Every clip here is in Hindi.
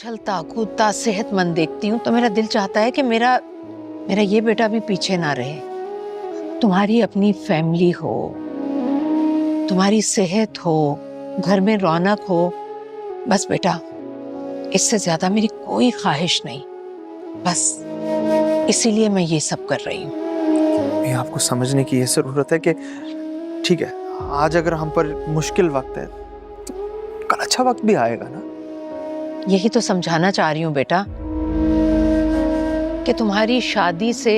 चलता कूदता सेहतमंद देखती हूँ तो मेरा दिल चाहता है कि मेरा मेरा ये बेटा भी पीछे ना रहे। तुम्हारी अपनी फैमिली हो, तुम्हारी सेहत हो, घर में रौनक हो, बस बेटा इससे ज्यादा मेरी कोई ख्वाहिश नहीं। बस इसीलिए मैं ये सब कर रही हूँ। आपको समझने की ये जरूरत है कि ठीक है, आज अगर हम पर मुश्किल वक्त है तो कल अच्छा वक्त भी आएगा ना। यही तो समझाना चाह रही हूँ बेटा कि तुम्हारी शादी से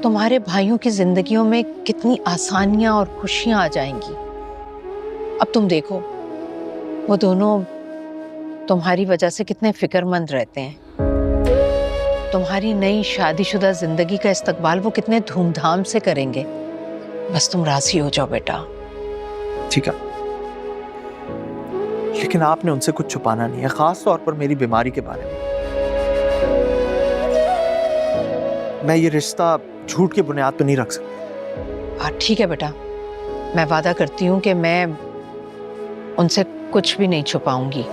तुम्हारे भाइयों की जिंदगियों में कितनी आसानियां और खुशियां आ जाएंगी। अब तुम देखो, वो दोनों तुम्हारी वजह से कितने फिक्रमंद रहते हैं। तुम्हारी नई शादीशुदा जिंदगी का इस्तकबाल वो कितने धूमधाम से करेंगे। बस तुम राजी हो जाओ बेटा। ठीक है, लेकिन आपने उनसे कुछ छुपाना नहीं है, खास तौर पर मेरी बीमारी के बारे में। मैं ये रिश्ता झूठ की बुनियाद पर नहीं रख सकता। ठीक है बेटा, मैं वादा करती हूँ कि मैं उनसे कुछ भी नहीं छुपाऊंगी।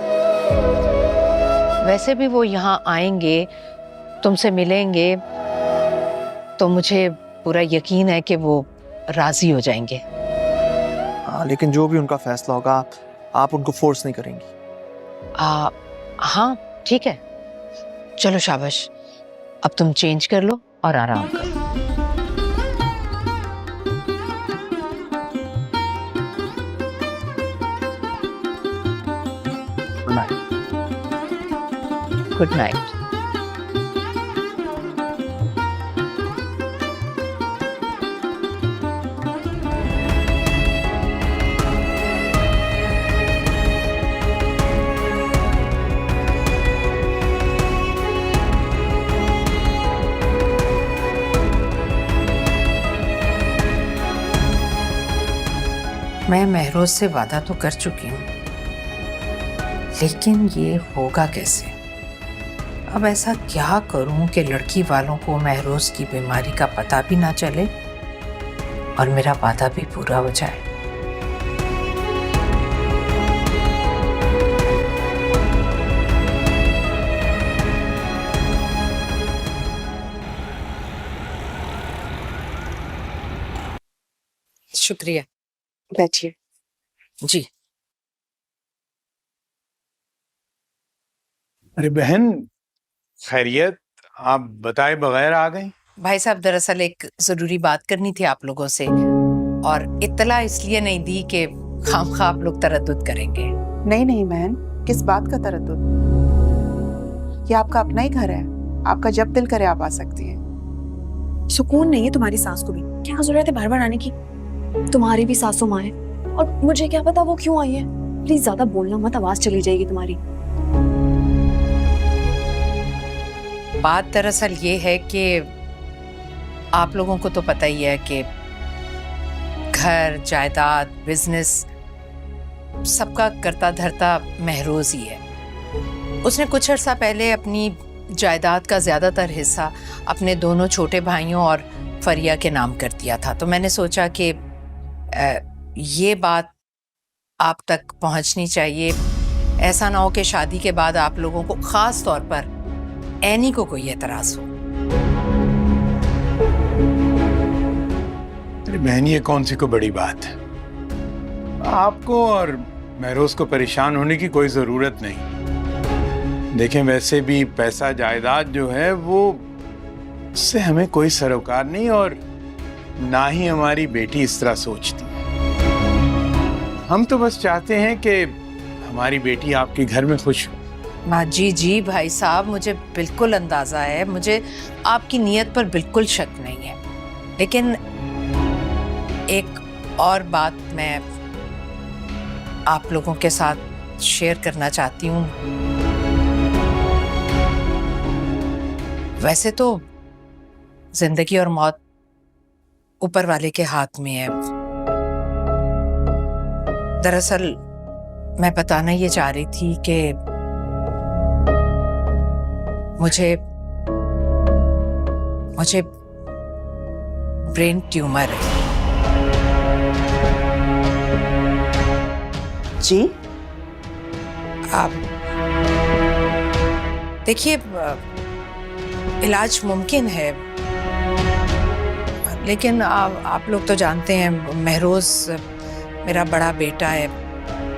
वैसे भी वो यहाँ आएंगे, तुमसे मिलेंगे, तो मुझे पूरा यकीन है कि वो राजी हो जाएंगे। हाँ, लेकिन जो भी उनका फैसला होगा आप उनको फोर्स नहीं करेंगी। हाँ ठीक है, चलो शाबाश, अब तुम चेंज कर लो और आराम करो। Good night. मैं महरोज से वादा तो कर चुकी हूँ, लेकिन ये होगा कैसे? अब ऐसा क्या करूं कि लड़की वालों को महरोज की बीमारी का पता भी ना चले और मेरा वादा भी पूरा हो जाए। शुक्रिया। बैठिए। जी। अरे बहन, खैरियत? आप बताए बगैर आ गई? भाई साहब, दरअसल एक जरूरी बात करनी थी आप लोगों से, और इत्तला इसलिए नहीं दी कि खामखा आप लोग तरद्दुद करेंगे। नहीं नहीं बहन, किस बात का तरद्दुद? ये आपका अपना ही घर है, आपका जब दिल करे आप आ सकती हैं। सुकून नहीं है तुम्हारी सास को भी, क्या जरूरत है बार बार आने की? तुम्हारी भी सासू माँ है, और मुझे क्या पता वो क्यों आई है। प्लीज ज्यादा बोलना मत, आवाज चली जाएगी तुम्हारी। बात दरअसल ये है कि आप लोगों को तो पता ही है कि घर, जायदाद, बिजनेस सबका करता धरता महरोज ही है। उसने कुछ अर्सा पहले अपनी जायदाद का ज्यादातर हिस्सा अपने दोनों छोटे भाइयों और फरिया के नाम कर दिया था। तो मैंने सोचा कि ये बात आप तक पहुंचनी चाहिए। ऐसा ना हो कि शादी के बाद आप लोगों को, खास तौर पर एनी को, कोई एतराज हो। अरे बहन, ये कौन सी को बड़ी बात है? आपको और महरोज को परेशान होने की कोई जरूरत नहीं। देखें, वैसे भी पैसा जायदाद जो है वो, उससे हमें कोई सरोकार नहीं, और ना ही हमारी बेटी इस तरह सोचती है। हम तो बस चाहते हैं कि हमारी बेटी आपके घर में खुश हो। जी जी भाई साहब, मुझे बिल्कुल अंदाजा है, मुझे आपकी नीयत पर बिल्कुल शक नहीं है। लेकिन एक और बात मैं आप लोगों के साथ शेयर करना चाहती हूँ। वैसे तो जिंदगी और मौत ऊपर वाले के हाथ में है। दरअसल मैं बताना ये चाह रही थी कि मुझे ब्रेन ट्यूमर है। जी? आप देखिए इलाज मुमकिन है, लेकिन आप लोग तो जानते हैं महरोज मेरा बड़ा बेटा है,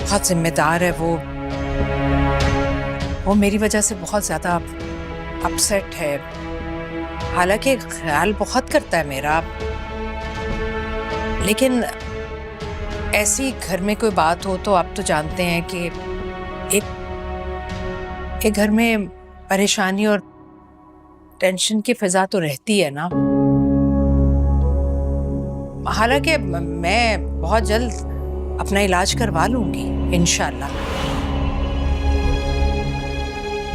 बहुत जिम्मेदार है वो मेरी वजह से बहुत ज़्यादा अपसेट है। हालांकि ख्याल बहुत करता है मेरा, लेकिन ऐसी घर में कोई बात हो तो आप तो जानते हैं कि एक घर में परेशानी और टेंशन की फिजा तो रहती है ना। हालांकि मैं बहुत जल्द अपना इलाज करवा लूंगी इंशाल्लाह।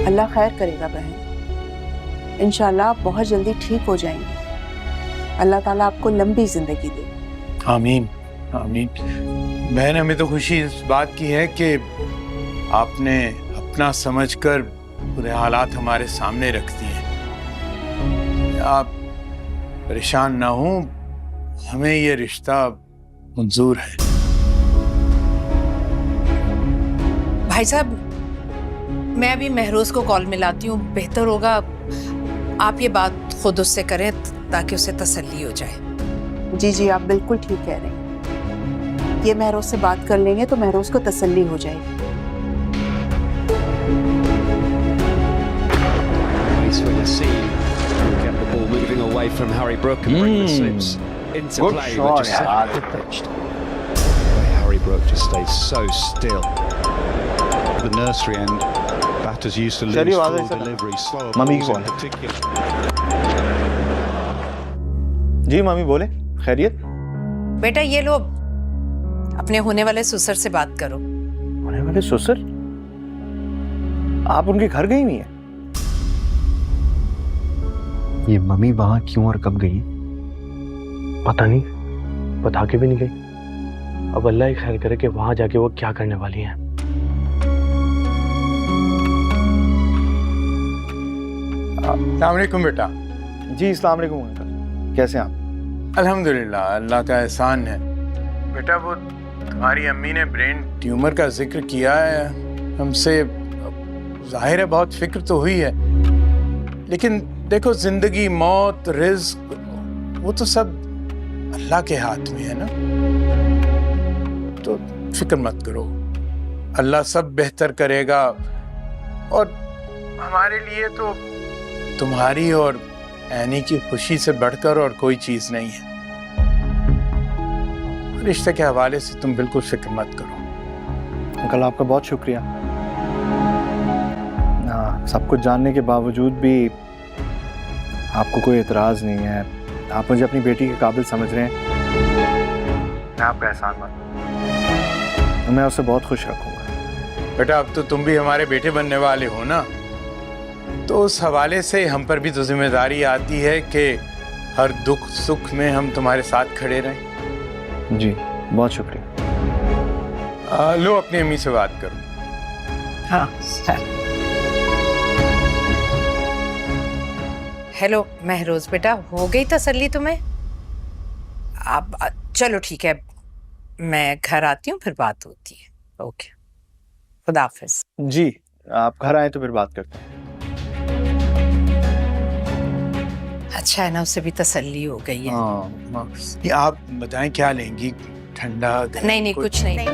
अल्लाह खैर करेगा बहन, इंशाल्लाह आप बहुत जल्दी ठीक हो जाएंगे। अल्लाह ताला आपको लंबी जिंदगी दे। आमीन आमीन। बहन, हमें तो खुशी इस बात की है कि आपने अपना समझकर पूरे हालात हमारे सामने रख दिए। आप परेशान ना हो, हमें ये रिश्ता मंजूर है। भाई साहब, मैं अभी महरोज को कॉल मिलाती हूँ, बेहतर होगा आप ये बात खुद उससे करें ताकि उसे तसल्ली हो जाए। जी आप बिल्कुल ठीक कह रहे हैं। ये महरोज से बात कर लेंगे तो महरोज को तसल्ली हो जाएगी। When you see get the ball moving away from Harry Brook and bring the slips into Good play, shot, but just yeah. pitched. Harry Brook just stayed so still. The nursery end, batters used to lose चलिए, full आगे चलो। delivery, slower मम्मी की balls in कॉल है। particular. जी मम्मी बोले, खैरियत? बेटा ये लो, अपने होने वाले ससुर से बात करो। होने वाले ससुर? आप उनके घर गई हुई हैं? ये मम्मी वहां क्यों और कब गई पता नहीं, बता के भी नहीं गई। अब अल्लाह ही खैर करे कि वहां जाके वो क्या करने वाली हैं। अस्सलाम वालेकुम बेटा। जी अस्सलाम वालेकुम अंकल, कैसे हैं आप? अल्हम्दुलिल्लाह, अल्लाह का एहसान है। बेटा, वो तुम्हारी अम्मी ने ब्रेन ट्यूमर का जिक्र किया है हमसे। जाहिर है बहुत फिक्र तो हुई है, लेकिन देखो जिंदगी, मौत, रिज्क वो तो सब अल्लाह के हाथ में है ना, तो फिक्र मत करो, अल्लाह सब बेहतर करेगा। और हमारे लिए तो तुम्हारी और एनी की खुशी से बढ़कर और कोई चीज नहीं है। रिश्ते के हवाले से तुम बिल्कुल फिक्र मत करो। अंकल आपका बहुत शुक्रिया। सब कुछ जानने के बावजूद भी आपको कोई एतराज़ नहीं है, आप मुझे अपनी बेटी के काबिल समझ रहे हैं। मैं आपका एहसान मानता हूं, मैं उससे बहुत खुश रखूंगा। बेटा, अब तो तुम भी हमारे बेटे बनने वाले हो ना, तो उस हवाले से हम पर भी तो जिम्मेदारी आती है कि हर दुख सुख में हम तुम्हारे साथ खड़े रहें। जी बहुत शुक्रिया। लो अपनी अम्मी से बात करो। हाँ। हेलो महरोज बेटा, हो गई तसल्ली तुम्हें? आप चलो ठीक है, मैं घर आती हूँ, फिर बात होती है। ओके, खुदा हाफिज। जी आप घर आए तो फिर बात करते हैं। अच्छा है ना, उससे भी तसल्ली हो गई है। हाँ, ये आप बताएं क्या लेंगी? ठंडा? नहीं कुछ नहीं।